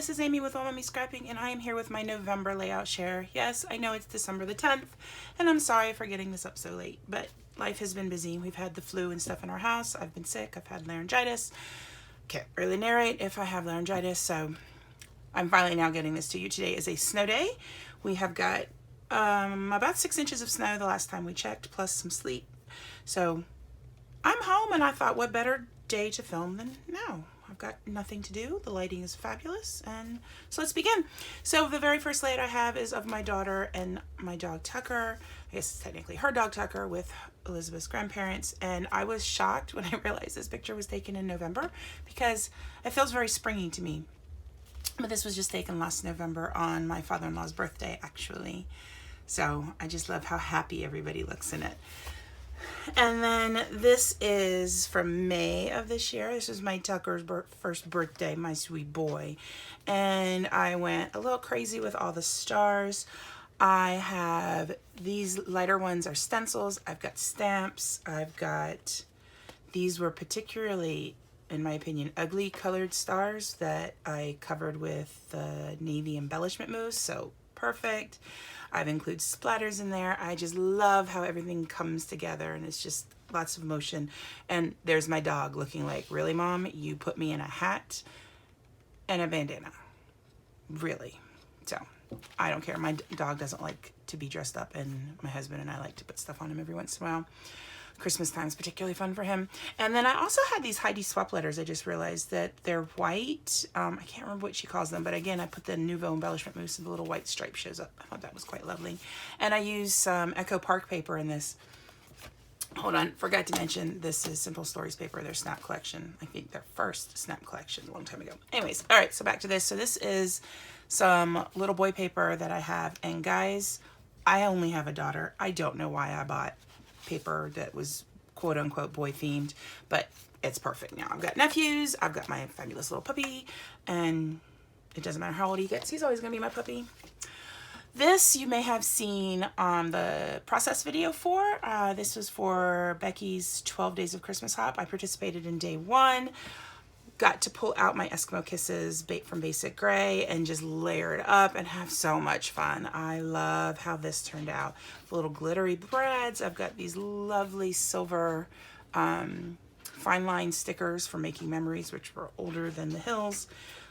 this is Amy with All Mommy Scrapping, and I am here with my November layout share. Yes, I know it's December the 10th, and I'm sorry for getting this up so late, but life has been busy. We've had the flu and stuff in our house. I've been sick. I've had laryngitis. Can't really narrate if I have laryngitis, so I'm finally now getting this to you. Today is a snow day. We have got about 6 inches of snow the last time we checked, plus some sleet. So I'm home, and I thought, what better day to film than now? I've got nothing to do. The lighting is fabulous, and so let's begin. So the very first layout I have is of my daughter and my dog Tucker. I guess it's technically her dog Tucker with Elizabeth's grandparents, and I was shocked when I realized this picture was taken in November because it feels very springy to me. But this was just taken last November on my father-in-law's birthday, actually. So I just love how happy everybody looks in it. And then this is from May of this year. This is my Tucker's first birthday, my sweet boy. And I went a little crazy with all the stars. I have these lighter ones are stencils. I've got stamps. I've got, these were particularly, in my opinion, ugly colored stars that I covered with the navy embellishment mousse. So perfect. I've included splatters in there. I just love how everything comes together, and it's just lots of motion. And there's my dog looking like, really, Mom? You put me in a hat and a bandana. Really? So I don't care. My dog doesn't like to be dressed up, and my husband and I like to put stuff on him every once in a while. Christmas time is particularly fun for him. And then I also had these Heidi swap letters. I just realized that they're white. I can't remember what she calls them, but again, I put the Nouveau embellishment mousse and the little white stripe shows up. I thought that was quite lovely. And I used some Echo Park paper in this. Hold on, forgot to mention, this is Simple Stories paper, their snap collection. I think their first snap collection a long time ago. Anyways, all right, so back to this. So this is some little boy paper that I have. And guys, I only have a daughter. I don't know why I bought paper that was quote unquote boy themed, but it's perfect now. I've got nephews, I've got my fabulous little puppy, and it doesn't matter how old he gets, he's always gonna be my puppy. This you may have seen on the process video for. This was for Becky's 12 Days of Christmas Hop. I participated in day 1. Got to pull out my Eskimo Kisses from Basic Gray and just layer it up and have so much fun. I love how this turned out. The little glittery brads. I've got these lovely silver fine line stickers for making memories, which were older than the hills.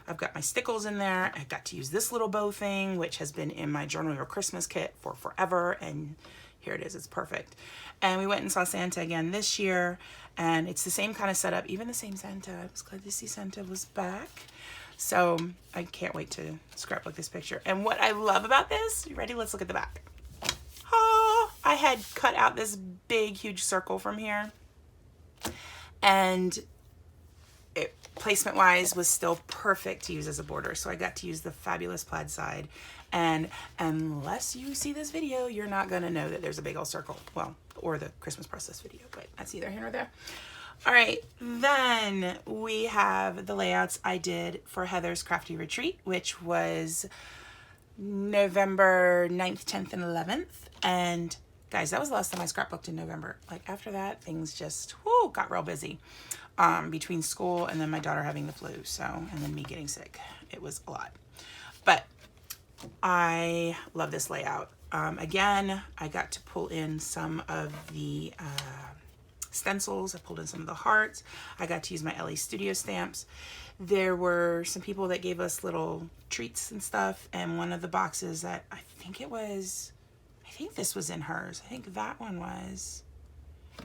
I've got my stickles in there. I got to use this little bow thing, which has been in my Journal Your Christmas kit for forever, and here it is, it's perfect. And we went and saw Santa again this year, and it's the same kind of setup, even the same Santa. I was glad to see Santa was back. So I can't wait to scrapbook this picture. And what I love about this, you ready? Let's look at the back. Oh, I had cut out this big, huge circle from here, and it, placement-wise, was still perfect to use as a border. So I got to use the fabulous plaid side. And unless you see this video, you're not going to know that there's a big old circle. Well, or the Christmas process video, but that's neither here nor there. All right, then we have the layouts I did for Heather's Crafty Retreat, which was November 9th, 10th, and 11th. And guys, that was the last time I scrapbooked in November. Like after that, things just got real busy between school and then my daughter having the flu. So, and then me getting sick. It was a lot. But I love this layout. Again, I got to pull in some of the stencils. I pulled in some of the hearts. I got to use my LA Studio stamps. There were some people that gave us little treats and stuff, and one of the boxes that I think this was in hers. I think that one was.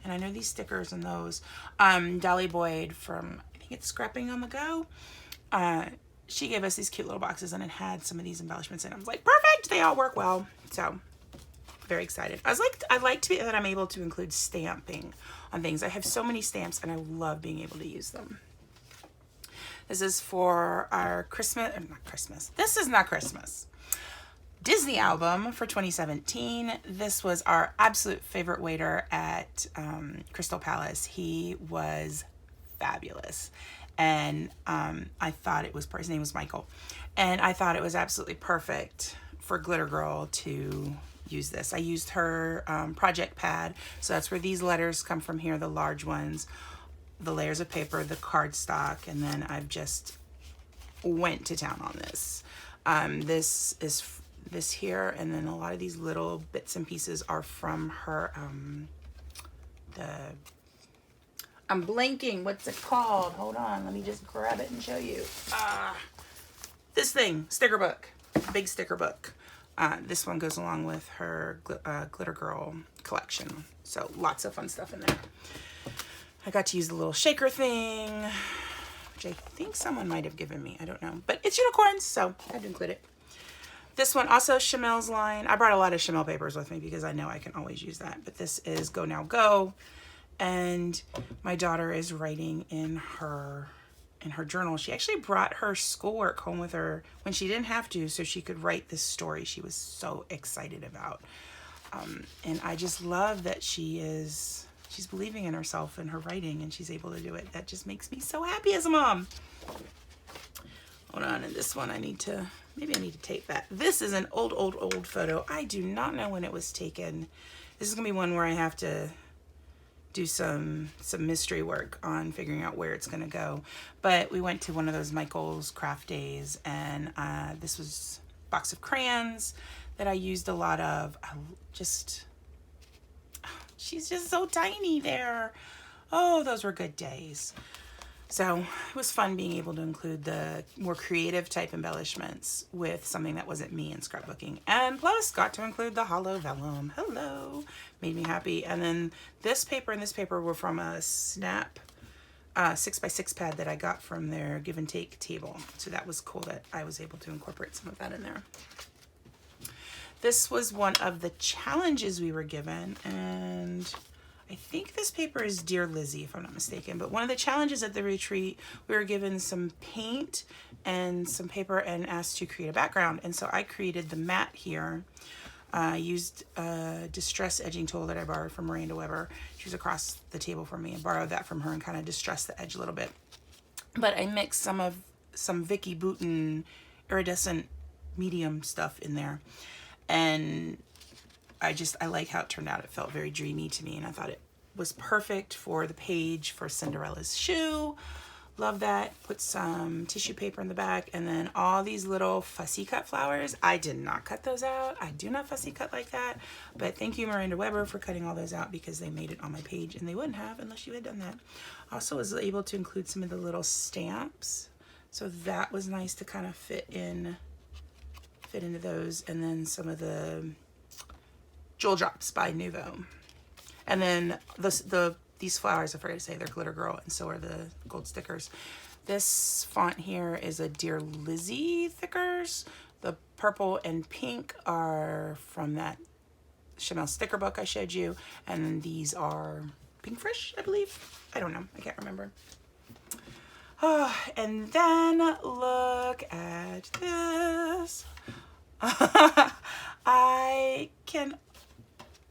And I know these stickers and those. Dolly Boyd from, I think it's Scrapping on the Go. She gave us these cute little boxes, and it had some of these embellishments in. I was like, perfect, they all work well. So very excited. I like to be that I'm able to include stamping on things. I have so many stamps, and I love being able to use them. This is for our This is not Christmas. Disney album for 2017. This was our absolute favorite waiter at Crystal Palace. He was fabulous. And I thought it was, his name was Michael, and I thought it was absolutely perfect for Glitter Girl to use this. I used her project pad, so that's where these letters come from here, the large ones, the layers of paper, the cardstock, and then I've just went to town on this. This is this here, and then a lot of these little bits and pieces are from her, I'm blanking, what's it called? Hold on, let me just grab it and show you. This thing, sticker book, big sticker book. This one goes along with her Glitter Girl collection. So lots of fun stuff in there. I got to use the little shaker thing, which I think someone might have given me. I don't know. But it's unicorns, so I had to include it. This one, also Chamel's line. I brought a lot of Chamel papers with me because I know I can always use that. But this is Go Now Go. And my daughter is writing in her journal. She actually brought her schoolwork home with her when she didn't have to, so she could write this story she was so excited about. And I just love that she's believing in herself and her writing, and she's able to do it. That just makes me so happy as a mom. Hold on, and this one maybe I need to tape that. This is an old photo. I do not know when it was taken. This is gonna be one where I have to do some mystery work on figuring out where it's gonna go. But we went to one of those Michael's craft days, and this was a box of crayons that I used a lot of. She's just so tiny there. Oh, those were good days. So it was fun being able to include the more creative type embellishments with something that wasn't me in scrapbooking. And plus got to include the hollow vellum. Hello. Made me happy. And then this paper and this paper were from a Snap 6x6 pad that I got from their give and take table. So that was cool that I was able to incorporate some of that in there. This was one of the challenges we were given, and I think this paper is Dear Lizzie, if I'm not mistaken. But one of the challenges at the retreat, we were given some paint and some paper and asked to create a background. And so I created the mat here. I used a distress edging tool that I borrowed from Miranda Weber. She was across the table from me. I borrowed that from her and kind of distressed the edge a little bit. But I mixed some Vicky Bouton iridescent medium stuff in there. And I like how it turned out. It felt very dreamy to me, and I thought it was perfect for the page for Cinderella's shoe. Love that. Put some tissue paper in the back, and then all these little fussy cut flowers. I did not cut those out. I do not fussy cut like that, but thank you, Miranda Weber, for cutting all those out because they made it on my page, and they wouldn't have unless you had done that. Also was able to include some of the little stamps, so that was nice to kind of fit into those, and then some of the Jewel Drops by Nuvo. And then these flowers, I forgot to say, they're Glitter Girl, and so are the gold stickers. This font here is a Dear Lizzie thickers. The purple and pink are from that Chamel sticker book I showed you, and then these are Pink Fresh, I believe. I don't know, I can't remember. Oh, and then look at this.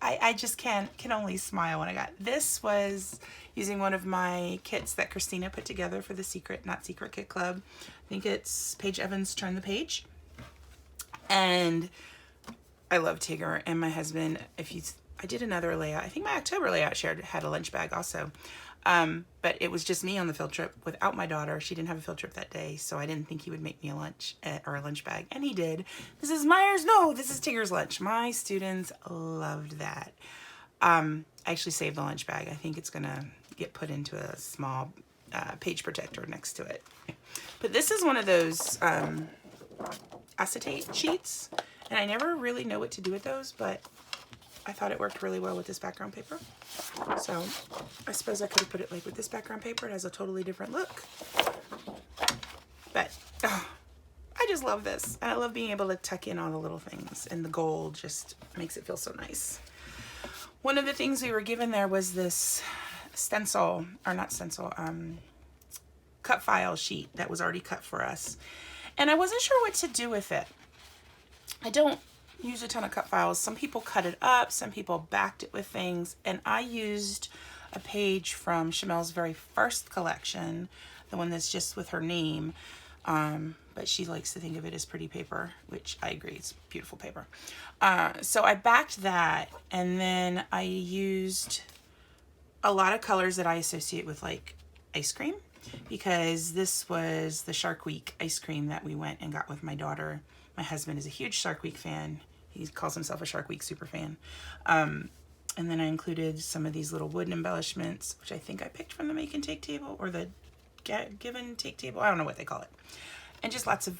I just can only smile when I got this. Was using one of my kits that Christina put together for the Secret Not Secret Kit Club. I think it's Paige Evans' Turn the Page. And I love Tigger, and my husband, I did another layout. I think my October layout had a lunch bag also. But it was just me on the field trip without my daughter. She didn't have a field trip that day, so I didn't think he would make me a lunch or a lunch bag, and he did. This is Myers. No, this is Tigger's lunch. My students loved that. I actually saved the lunch bag. I think it's gonna get put into a small page protector next to it. But this is one of those acetate sheets, and I never really know what to do with those, but I thought it worked really well with this background paper. So I suppose I could have put it like with this background paper. It has a totally different look. But I just love this. And I love being able to tuck in all the little things. And the gold just makes it feel so nice. One of the things we were given there was this stencil, or not stencil, cut file sheet that was already cut for us. And I wasn't sure what to do with it. I don't use a ton of cut files. Some people cut it up, some people backed it with things, and I used a page from Chamel's very first collection, the one that's just with her name, but she likes to think of it as pretty paper, which I agree, it's beautiful paper. So I backed that, and then I used a lot of colors that I associate with like ice cream. because this was the Shark Week ice cream that we went and got with my daughter. My husband is a huge Shark Week fan. He calls himself a Shark Week super fan. And then I included some of these little wooden embellishments, which I think I picked from the make and take table or the give and take table. I don't know what they call it. And just lots of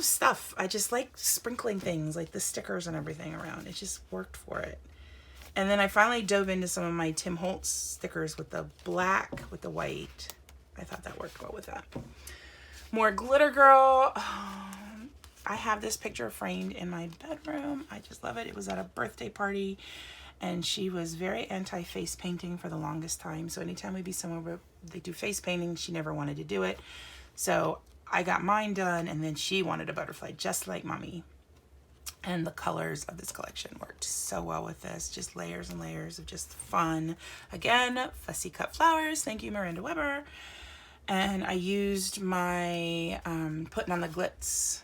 stuff. I just like sprinkling things like the stickers and everything around. It just worked for it. And then I finally dove into some of my Tim Holtz stickers with the black with the white. I thought that worked well with that. More Glitter Girl. Oh, I have this picture framed in my bedroom. I just love it. It was at a birthday party, and she was very anti-face painting for the longest time. So anytime we'd be somewhere where they do face painting, she never wanted to do it. So I got mine done, and then she wanted a butterfly just like Mommy. And the colors of this collection worked so well with this. Just layers and layers of just fun. Again, Fussy Cut Flowers. Thank you, Miranda Weber. And I used my putting on the glitz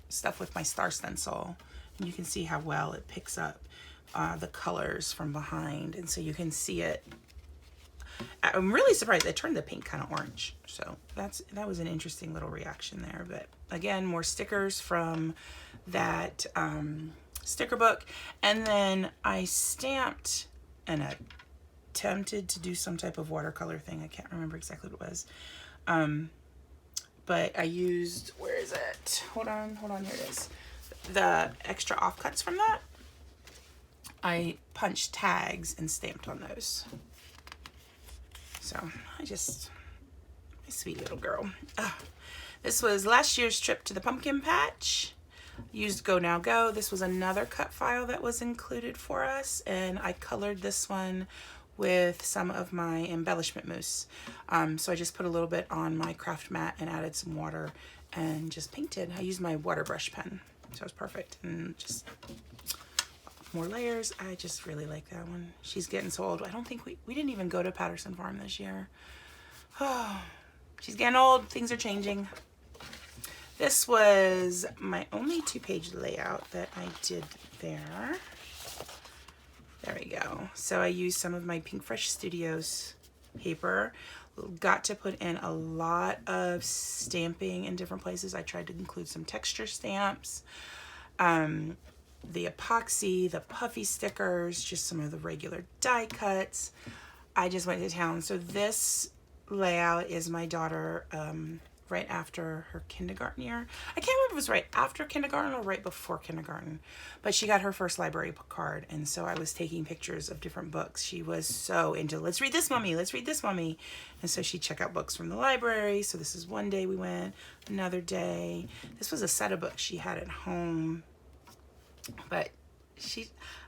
stuff with my star stencil. And you can see how well it picks up the colors from behind. And so you can see it. I'm really surprised. It turned the pink kind of orange. So that was an interesting little reaction there. But again, more stickers from that sticker book. And then I stamped and attempted to do some type of watercolor thing. I can't remember exactly what it was. But I used, where is it? Hold on, here it is. The extra offcuts from that. I punched tags and stamped on those. So my sweet little girl. This was last year's trip to the pumpkin patch. Used Go Now Go. This was another cut file that was included for us, and I colored this one with some of my embellishment mousse. So I just put a little bit on my craft mat and added some water and just painted. I used my water brush pen, so it was perfect. And just more layers. I just really like that one. She's getting so old. I don't think we didn't even go to Patterson Farm this year. Oh, she's getting old. Things are changing. This was my only 2-page layout that I did there. There we go. So I used some of my Pink Fresh Studios paper. Got to put in a lot of stamping in different places. I tried to include some texture stamps. The epoxy, the puffy stickers, just some of the regular die cuts. I just went to town. So this layout is my daughter right after her kindergarten year. I can't remember if it was right after kindergarten or right before kindergarten, but she got her first library card, and so I was taking pictures of different books. She was so into, let's read this, Mommy, let's read this, Mommy. And so she'd check out books from the library. So this is one day we went, another day. This was a set of books she had at home. But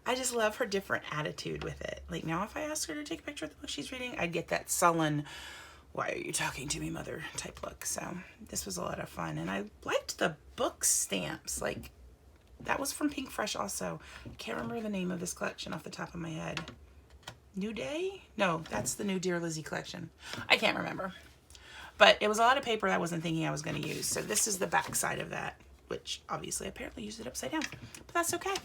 I just love her different attitude with it. Like now, if I asked her to take a picture of the book she's reading, I'd get that sullen, why are you talking to me, mother type look. So this was a lot of fun. And I liked the book stamps. Like that was from Pink Fresh also. I can't remember the name of this collection off the top of my head. New Day? No, that's the new Dear Lizzie collection. I can't remember. But it was a lot of paper I wasn't thinking I was going to use. So this is the back side of that, which obviously apparently used it upside down, but that's okay.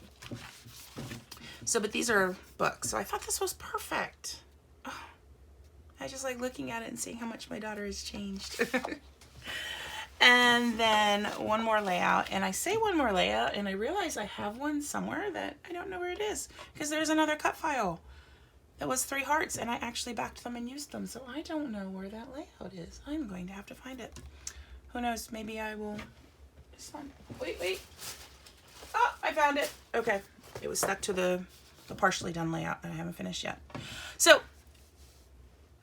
So, but these are books. So I thought this was perfect. Oh, I just like looking at it and seeing how much my daughter has changed. And then one more layout, and I say one more layout and I realize I have one somewhere that I don't know where it is because there's another cut file that was 3 hearts and I actually backed them and used them. So I don't know where that layout is. I'm going to have to find it. Who knows? Maybe I will. Wait. Oh, I found it. Okay. It was stuck to the partially done layout that I haven't finished yet. So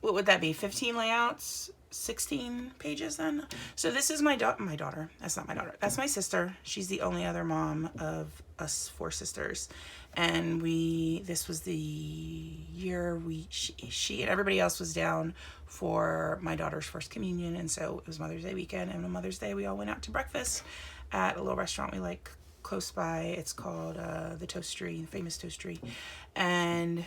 what would that be? 15 layouts, 16 pages then? So this is my daughter. That's not my daughter. That's my sister. She's the only other mom of us 4 sisters. And this was the year she and everybody else was down for my daughter's first communion. And so it was Mother's Day weekend. And on Mother's Day, we all went out to breakfast at a little restaurant we like close by. It's called the Toastery, the famous Toastery. And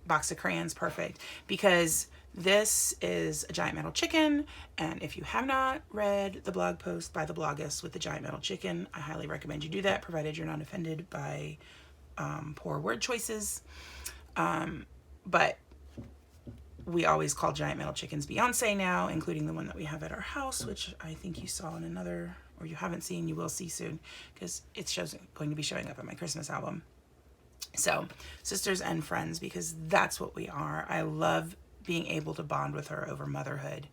box of crayons, perfect. Because this is a giant metal chicken. And if you have not read the blog post by the bloggist with the giant metal chicken, I highly recommend you do that, provided you're not offended by poor word choices. But we always call giant metal chickens Beyonce now, including the one that we have at our house, which I think you saw in another, or you haven't seen, you will see soon, because it's going to be showing up in my Christmas album. So, sisters and friends, because that's what we are. I love being able to bond with her over motherhood.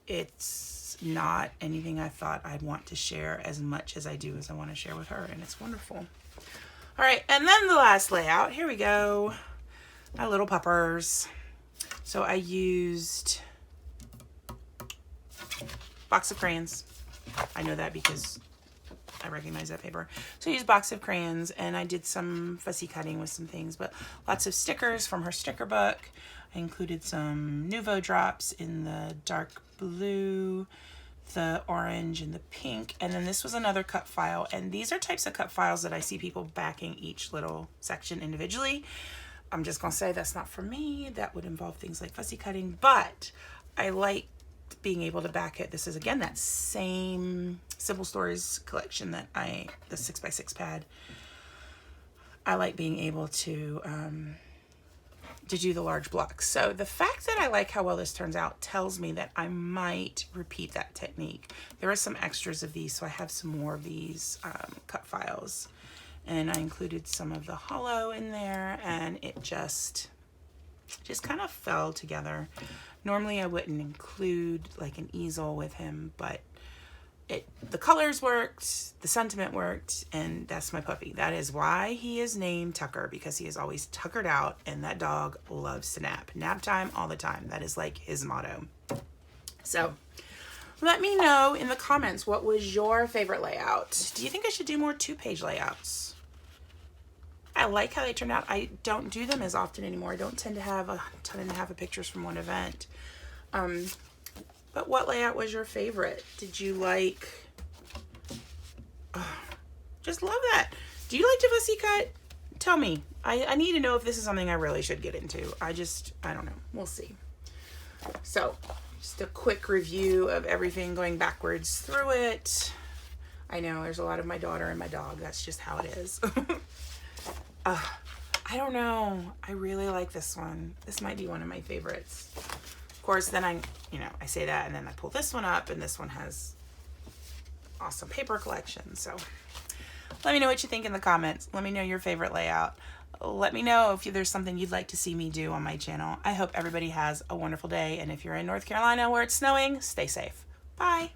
It's not anything I thought I'd want to share as much as I do as I want to share with her, and it's wonderful. All right, and then the last layout. Here we go. My little puppers. So I used box of crayons. I know that because I recognize that paper. So I used box of crayons, and I did some fussy cutting with some things, but lots of stickers from her sticker book. I included some Nuvo drops in the dark blue, the orange, and the pink. And then this was another cut file. And these are types of cut files that I see people backing each little section individually. I'm just going to say that's not for me. That would involve things like fussy cutting, but I like being able to back it. This is, again, that same Simple Stories collection that the 6x6 pad. I like being able to do the large blocks. So the fact that I like how well this turns out tells me that I might repeat that technique. There are some extras of these, so I have some more of these cut files. And I included some of the hollow in there, and it just kind of fell together. Normally I wouldn't include like an easel with him, but the colors worked, the sentiment worked, and that's my puppy. That is why he is named Tucker, because he is always tuckered out, and that dog loves to nap. Nap time all the time. That is like his motto. So let me know in the comments, what was your favorite layout? Do you think I should do more 2-page layouts? I like how they turned out. I don't do them as often anymore. I don't tend to have a ton and a half of pictures from one event. But what layout was your favorite? Did you like... just love that. Do you like to fussy cut? Tell me. I need to know if this is something I really should get into. I don't know. We'll see. So, just a quick review of everything going backwards through it. I know there's a lot of my daughter and my dog. That's just how it is. I don't know. I really like this one. This might be one of my favorites. Of course, then I say that, and then I pull this one up, and this one has awesome paper collection. So let me know what you think in the comments. Let me know your favorite layout. Let me know if there's something you'd like to see me do on my channel. I hope everybody has a wonderful day, and if you're in North Carolina where it's snowing, stay safe. Bye.